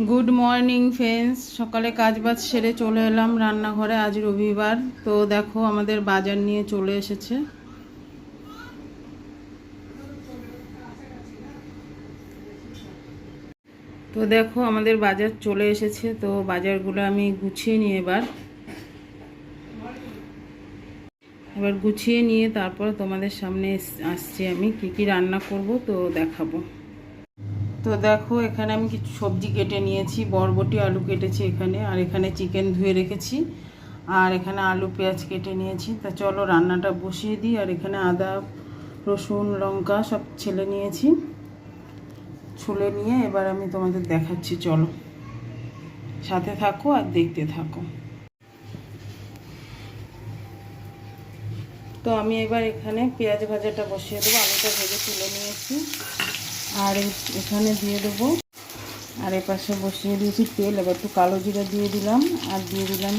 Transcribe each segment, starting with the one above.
Good morning friends. সকালে কাজবাজ সেরে চলে এলাম রান্নাঘরে। আজ রবিবার, তো দেখো আমাদের বাজার নিয়ে চলে এসেছে। তো দেখো আমাদের বাজার চলে এসেছে, তো বাজারগুলো আমি গুছিয়ে নিয়ে এবার গুছিয়ে নিয়ে তারপর তোমাদের সামনে আসছি। আমি কি কি রান্না করব তো দেখাবো। তো দেখো এখানে আমি কিছু সবজি কেটে নিয়েছি, বরবটি আলু কেটেছি এখানে, আর এখানে চিকেন ধুয়ে রেখেছি, আর এখানে আলু পেঁয়াজ কেটে নিয়েছি। তা চলো রান্নাটা বসিয়ে দিই। আর এখানে আদা রসুন লঙ্কা সব ছেলে নিয়েছি, ছুলে নিয়ে এবার আমি তোমাদের দেখাচ্ছি। চলো সাথে থাকো আর দেখতে থাকো। তো আমি এবার এখানে পেঁয়াজ ভাজাটা বসিয়ে দেবো। আলুটা ভেজে তুলে নিয়েছি, আর এখানে দিয়ে দেবো। আর এপাশে বসিয়ে দিয়েছি তেল। এবার একটু কালো জিরা দিয়ে দিলাম, আর দিয়ে দিলাম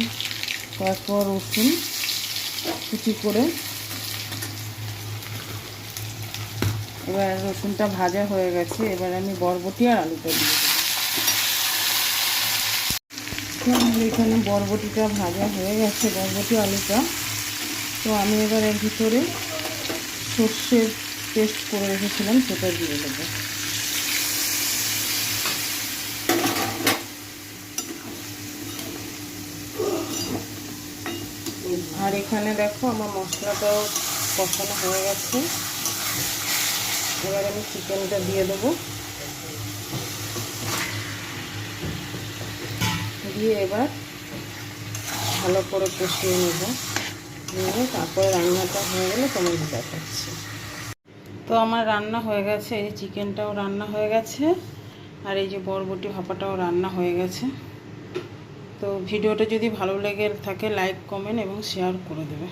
তারপর রসুন কুচি করে। এবার রসুনটা ভাজা হয়ে গেছে, এবার আমি বরবটি আর আলুটা দিয়ে দেবো। এখানে বরবটিটা ভাজা হয়ে গেছে, বরবটি আলুটা। তো আমি এবার এর ভিতরে সর্ষের পেস্ট করে রেখেছিলাম সেটা দিয়ে দেবো। আর এখানে দেখো আমার মশলাটাও কষানো হয়ে গেছে। এবার আমি চিকেনটা দিয়ে দেবো, দিয়ে এবার ভালো করে কষিয়ে নেব। নিয়ে তারপরে রান্নাটা হয়ে গেলে তোমাদের দেখাচ্ছি। তো আমার রান্না হয়ে গেছে, এই যে চিকেনটাও রান্না হয়ে গেছে, আর এই যে বরবটি ভাপাটাও রান্না হয়ে গেছে। তো ভিডিওটা যদি ভালো লেগে থাকে লাইক কমেন্ট এবং শেয়ার করে দেবে।